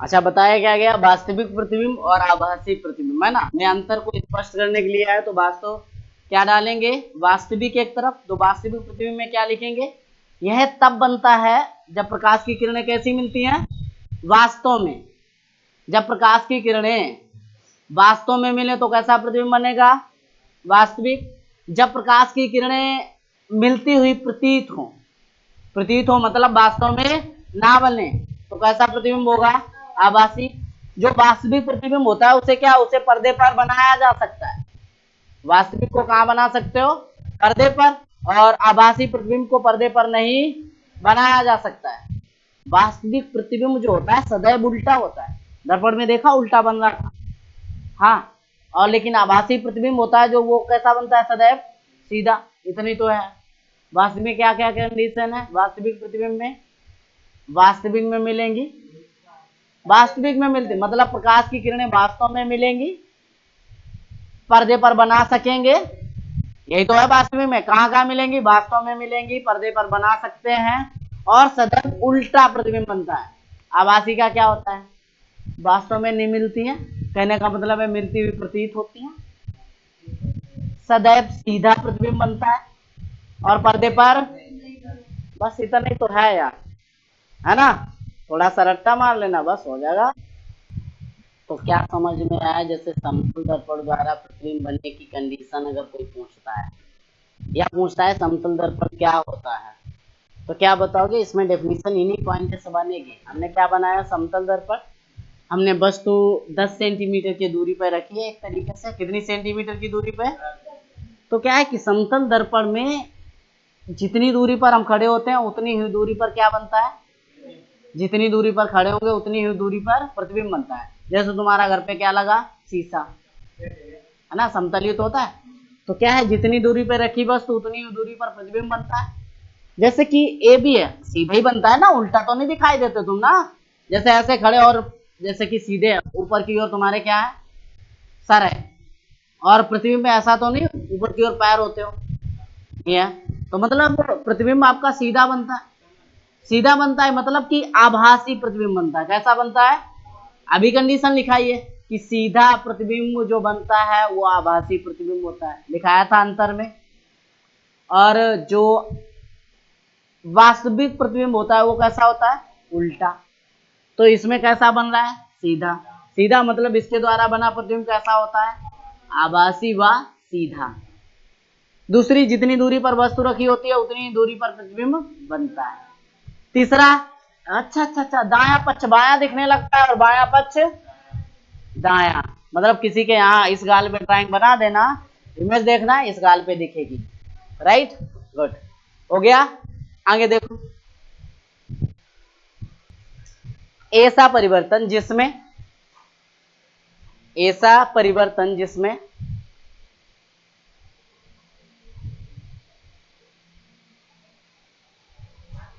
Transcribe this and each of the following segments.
अच्छा, बताया क्या गया? वास्तविक प्रतिबिंब और आभासी प्रतिबिंब, है ना। हमने अंतर को स्पष्ट करने के लिए आया तो वास्तव क्या डालेंगे? वास्तविक एक तरफ, तो वास्तविक प्रतिबिंब में क्या लिखेंगे? यह तब बनता है जब प्रकाश की किरणें कैसी मिलती हैं? वास्तव में। जब प्रकाश की किरणें वास्तव में मिले तो कैसा प्रतिबिंब बनेगा? वास्तविक। जब प्रकाश की किरणें मिलती हुई प्रतीत हो मतलब वास्तव में ना बने, तो कैसा प्रतिबिंब होगा? आभासी। जो वास्तविक प्रतिबिंब होता है उसे क्या, उसे पर्दे पर बनाया जा सकता है। वास्तविक को कहां बना सकते हो? पर्दे पर। और आभासी प्रतिबिंब को पर्दे पर नहीं बनाया जा सकता है। वास्तविक प्रतिबिंब जो होता है सदैव उल्टा होता है। दर्पण में देखा उल्टा बन रहा था, हाँ। और लेकिन आभासी प्रतिबिंब होता है जो, वो कैसा बनता है? सदैव सीधा। इतनी तो है। वास्तविक में क्या क्या कंडीशन है? वास्तविक प्रतिबिंब में, वास्तविक में मिलेंगी, वास्तविक में मिलती मतलब प्रकाश की किरणें वास्तव में मिलेंगी, पर्दे पर बना सकेंगे, यही तो है वास्तविक में। कहां कहां मिलेंगी? वास्तव में मिलेंगी, पर्दे पर बना सकते हैं, और सदैव उल्टा प्रतिबिंब बनता है। आभासी का क्या होता है? वास्तव में नहीं मिलती है, कहने का मतलब है मिलती हुई प्रतीत होती है। सदैव सीधा प्रतिबिंब बनता है, और पर्दे पर, बस इतना ही तो है यार, है ना। थोड़ा सा रट्टा मार लेना, बस हो जाएगा। तो क्या समझ में आया? जैसे समतल दर्पण द्वारा प्रतिबिंब बनने की कंडीशन अगर कोई पूछता है, या पूछता है समतल दर्पण क्या होता है, तो क्या बताओगे? इसमें डेफिनेशन इन्हीं पॉइंट से बनेगी। हमने क्या बनाया? समतल दर्पण हमने वस्तु 10 सेंटीमीटर की दूरी पर रखी है, एक तरीके से। कितनी सेंटीमीटर की दूरी पर? तो क्या है कि समतल दर्पण में जितनी दूरी पर हम खड़े होते हैं उतनी ही दूरी पर क्या बनता है? जितनी दूरी पर खड़े होंगे उतनी ही दूरी पर प्रतिबिंब बनता है। जैसे तुम्हारा घर पे क्या लगा? शीशा, है ना, समतल तो होता है। तो क्या है, जितनी दूरी पर रखी वस्तु उतनी ही दूरी पर प्रतिबिंब बनता है। जैसे कि ए भी है, सीधा ही बनता है ना, उल्टा तो नहीं दिखाई देते तुम ना। जैसे ऐसे खड़े, और जैसे कि सीधे ऊपर की ओर तुम्हारे क्या है? सर है। और प्रतिबिंब में ऐसा तो नहीं ऊपर की ओर पैर होते हो, ये है। तो मतलब प्रतिबिंब आपका सीधा बनता है। सीधा बनता है मतलब कि आभासी प्रतिबिंब बनता है। कैसा बनता है? अभी कंडीशन लिखाइए कि सीधा प्रतिबिंब जो बनता है वो आभासी प्रतिबिंब होता है, लिखाया था अंतर में। और जो वास्तविक प्रतिबिंब होता है वो कैसा होता है? उल्टा। तो इसमें कैसा बन रहा है? सीधा। सीधा मतलब इसके द्वारा बना प्रतिबिंब कैसा होता है? आभासी व सीधा। दूसरी, जितनी दूरी पर वस्तु रखी होती है उतनी दूरी पर प्रतिबिंब बनता है। तीसरा, अच्छा अच्छा अच्छा, दाया पक्ष बाया दिखने लगता है और बाया पक्ष दाया। मतलब किसी के यहाँ इस गाल पे ड्राइंग बना देना, इमेज देखना, इस गाल पे दिखेगी। राइट, गुड, हो गया। आगे देखो, ऐसा परिवर्तन जिसमें, ऐसा परिवर्तन जिसमें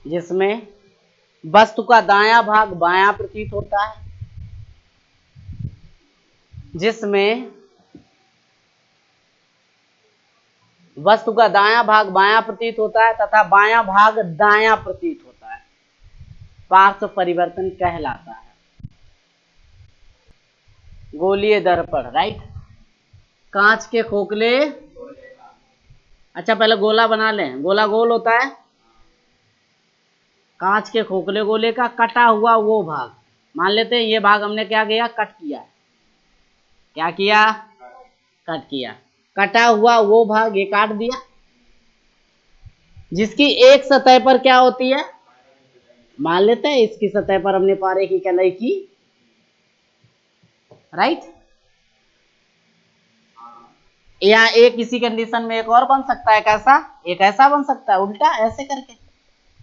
जिसमें वस्तु का दायां भाग बायां प्रतीत होता है, जिसमें वस्तु का दायां भाग बायां प्रतीत होता है तथा बायां भाग दायां प्रतीत होता है, पार्श्व परिवर्तन कहलाता है। गोलीय दर्पण, राइट। कांच के खोखले, अच्छा पहले गोला बना लें। गोला गोल होता है, कांच के खोखले गोले का कटा हुआ वो भाग, मान लेते हैं ये भाग हमने क्या किया? कट किया। क्या किया? कट किया। कटा हुआ वो भाग ये काट दिया, जिसकी एक सतह पर क्या होती है? मान लेते हैं इसकी सतह पर हमने पारे की कलाई की, राइट। या एक इसी कंडीशन में एक और बन सकता है, कैसा? एक ऐसा बन सकता है उल्टा, ऐसे करके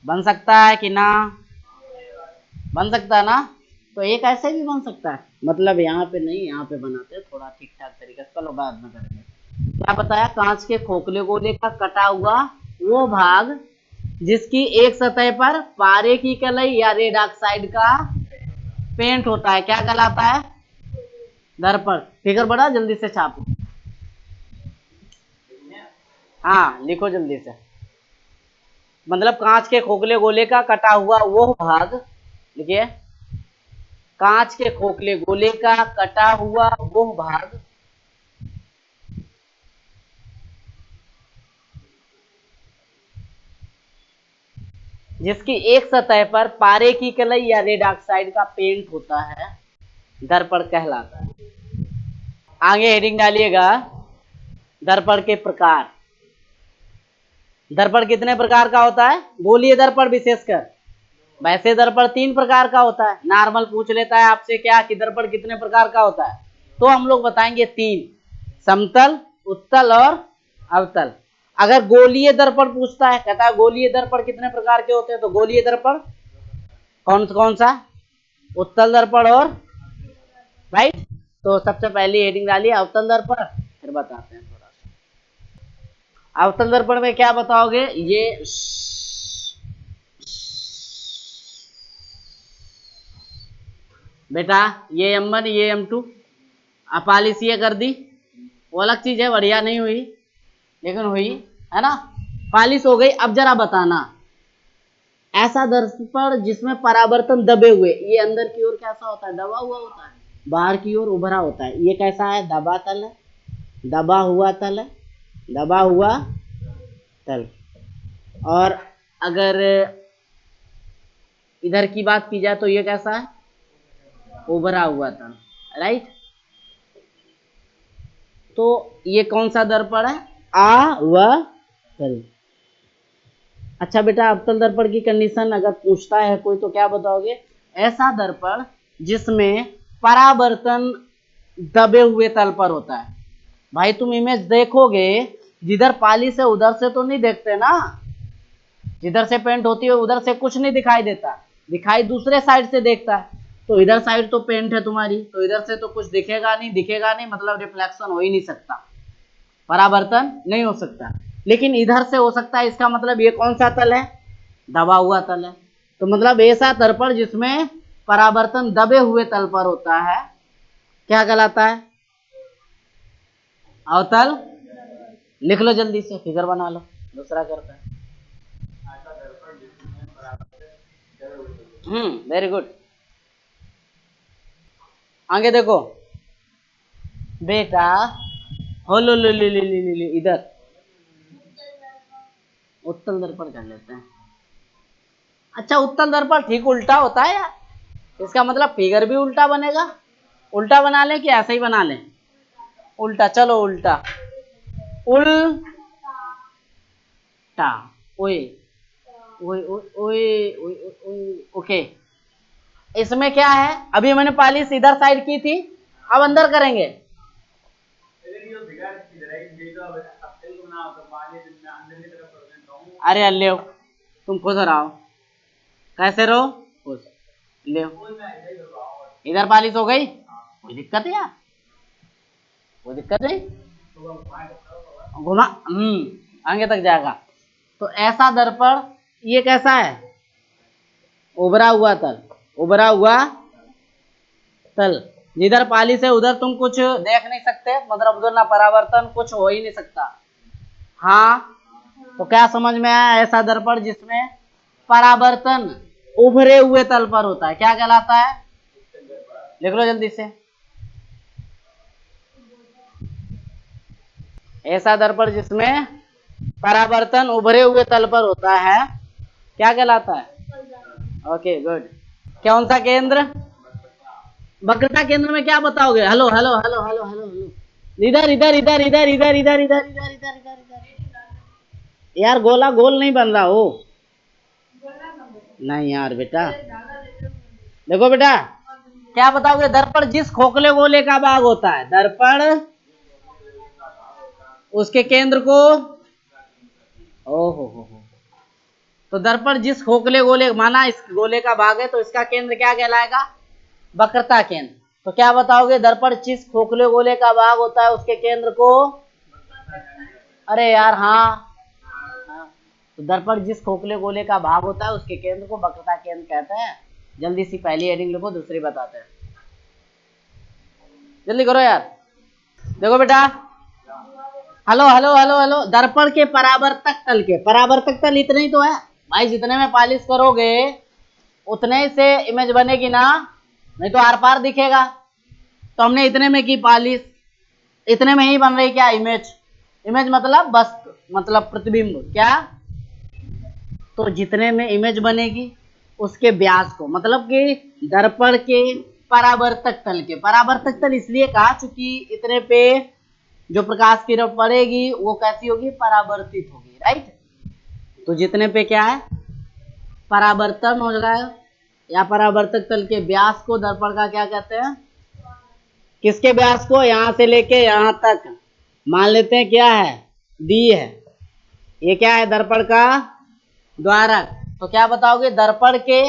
बन सकता है कि ना? बन सकता है ना। तो एक ऐसे भी बन सकता है, मतलब यहाँ पे नहीं, यहाँ पे बनाते हैं थोड़ा ठीक ठाक तरीके से, चलो बाद में करेंगे। क्या बताया? कांच के खोखले गोले का कटा हुआ वो भाग जिसकी एक सतह पर पारे की कलई या रेड ऑक्साइड का पेंट होता है, क्या कहलाता है? दर्पण। फिगर बड़ा जल्दी से छापो, हाँ लिखो जल्दी से। मतलब कांच के खोखले गोले का कटा हुआ वो भाग, लिखिए, कांच के खोखले गोले का कटा हुआ वो भाग जिसकी एक सतह पर पारे की कलई या रेड ऑक्साइड का पेंट होता है दर्पण कहलाता है। आगे हेडिंग डालिएगा, दर्पण के प्रकार। दर्पण कितने प्रकार का होता है? गोलीय दर्पण विशेषकर। वैसे दर्पण 3 प्रकार का होता है। नॉर्मल पूछ लेता है आपसे क्या कि दर्पण कितने प्रकार का होता है, तो हम लोग बताएंगे 3, समतल, उत्तल और अवतल। अगर गोलीय दर्पण पूछता है, कहता है गोलीय दर्पण कितने प्रकार के होते हैं, तो गोलीय दर्पण कौन सा? उत्तल दर्पण और राइट। तो सबसे पहली हेडिंग डालिए अवतल दर्पण, फिर बताते हैं थोड़ा सा। अवतल दर्पण में क्या बताओगे? ये बेटा ये M1 ये M2 पॉलिश ये कर दी, वो अलग चीज है, बढ़िया नहीं हुई लेकिन हुई है ना, पॉलिश हो गई। अब जरा बताना, ऐसा दर्पण जिसमें परावर्तन दबे हुए, ये अंदर की ओर कैसा होता है? दबा हुआ होता है, बाहर की ओर उभरा होता है। ये कैसा है? दबा तल है, दबा हुआ तल है, दबा हुआ तल। और अगर इधर की बात की जाए तो ये कैसा है? उभरा हुआ तल, राइट। तो ये कौन सा दर्पण है? अवतल। अच्छा बेटा, अवतल दर्पण की कंडीशन अगर पूछता है कोई तो क्या बताओगे? ऐसा दर्पण जिसमें परावर्तन दबे हुए तल पर होता है। भाई तुम इमेज देखोगे, जिधर पॉलिश है उधर से तो नहीं देखते ना, जिधर से पेंट होती है उधर से कुछ नहीं दिखाई देता, दिखाई दूसरे साइड से देता है। तो इधर साइड तो पेंट है तुम्हारी, तो इधर से तो कुछ दिखेगा नहीं, मतलब रिफ्लेक्शन हो ही नहीं सकता, परावर्तन नहीं हो सकता। लेकिन इधर से हो सकता है, इसका मतलब ये कौन सा तल है? दबा हुआ तल है। तो मतलब ऐसा दर्पण जिसमें परावर्तन दबे हुए तल पर होता है क्या कहलाता है? अवतल। लिख लो जल्दी से, फिगर बना लो, दूसरा करता है। Very good. आगे देखो बेटा, हो लो इधर उत्तल दर्पण कर लेते हैं। अच्छा उत्तल दर्पण ठीक उल्टा होता है यार, इसका मतलब फिगर भी उल्टा बनेगा। उल्टा बना लें कि ऐसे ही बना लें? उल्टा, चलो उल्टा, उल्टा, ओए ओए ओए ओए ओए ओए, ओके। इसमें क्या है, अभी मैंने पॉलिश इधर साइड की थी, अब अंदर करेंगे। अरे अल्ले तुम खुश रहो, कैसे रहो? खुश। ले इधर पॉलिश हो गई, कोई दिक्कत है यार, कोई दिक्कत नहीं, घुमा आगे तक जाएगा। तो ऐसा दर्पण ये कैसा है? उभरा हुआ तल, उभरा हुआ तल। जिधर पॉलिश है उधर तुम कुछ देख नहीं सकते, मतलब उधर ना परावर्तन कुछ हो ही नहीं सकता। हाँ, तो क्या समझ में आया? ऐसा दर्पण जिसमें परावर्तन उभरे हुए तल पर होता है क्या कहलाता है? लिख लो जल्दी से। ऐसा दर्पण जिसमें परावर्तन उभरे हुए तल पर होता है क्या कहलाता है? Okay good. कौन सा केंद्र? वक्रता केंद्र में क्या बताओगे? Hello hello hello hello hello hello, इधर इधर इधर इधर इधर इधर इधर इधर इधर इधर। यार गोला गोल नहीं बन रहा हो, नहीं यार बेटा, देखो बेटा क्या बताओगे? दर्पण जिस खोखले गोले का भाग होता है, दर्पण उसके केंद्र को, ओहो हो, तो दर्पण जिस खोखले गोले, माना इस गोले का भाग है तो इसका केंद्र क्या कहलाएगा? वक्रता केंद्र। तो क्या बताओगे? दर्पण जिस खोखले गोले का भाग होता है उसके केंद्र को, अरे यार हाँ, तो दर्पण जिस खोखले गोले का भाग होता है उसके केंद्र को वक्रता केंद्र कहते हैं। जल्दी सी पहली हेडिंग लिखो, दूसरी बताते हैं, जल्दी करो यार। देखो बेटा, हेलो हेलो हेलो हेलो, दर्पण के परावर्तक तल के, परावर्तक तल इतने ही तो है भाई, जितने में पॉलिश करोगे उतने से इमेज बनेगी ना, नहीं तो आर पार दिखेगा। तो हमने इतने में की पॉलिश, इतने में ही बन रही क्या इमेज। इमेज मतलब वस्तु, मतलब प्रतिबिंब क्या। तो जितने में इमेज बनेगी उसके व्यास को, मतलब कि दर्पण के परावर्तक तल के, परावर्तक तल इसलिए कहा चूंकि इतने पे जो प्रकाश किरण पड़ेगी वो कैसी होगी, परावर्तित होगी, राइट। तो जितने पे क्या है, परावर्तन हो रहा है, या परावर्तक तल के व्यास को दर्पण का क्या कहते हैं, किसके व्यास को, यहां से लेके यहां तक मान लेते हैं क्या है, डी है। ये क्या है, दर्पण का द्वारक। तो क्या बताओगे, दर्पण के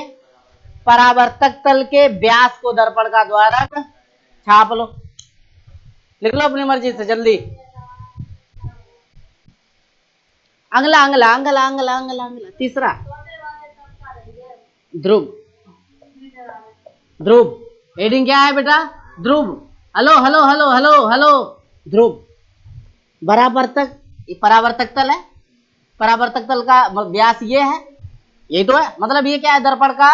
परावर्तक तल के व्यास को दर्पण का द्वारक, छाप लो, लिख लो अपनी मर्जी से जल्दी। अगला अगला अगला अगला अगला अगला तीसरा, ध्रुव। ध्रुव हेडिंग क्या है बेटा, ध्रुव। Hello hello hello hello hello, ध्रुव परावर्तक, परावर्तक तल है, परावर्तक तल का व्यास ये है, यही तो है, मतलब ये क्या है, दर्पण का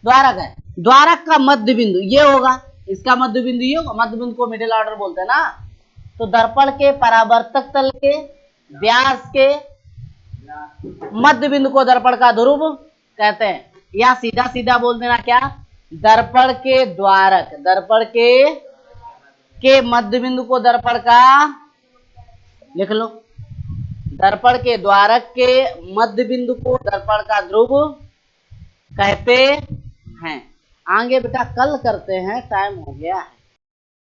द्वारक है। द्वारक का मध्य बिंदु ये होगा, इसका मध्य बिंदु ये होगा, मध्य बिंदु को मिडिल ऑर्डर बोलते हैं ना। तो दर्पण के परावर्तक तल के व्यास के मध्य बिंदु को दर्पण का ध्रुव कहते हैं, या सीधा सीधा बोल देना क्या, दर्पण के द्वारक, दर्पण के मध्य बिंदु को दर्पण का, लिख लो, दर्पण के द्वारक के मध्य बिंदु को दर्पण का ध्रुव कहते हैं। आगे बेटा कल करते हैं, टाइम हो गया है।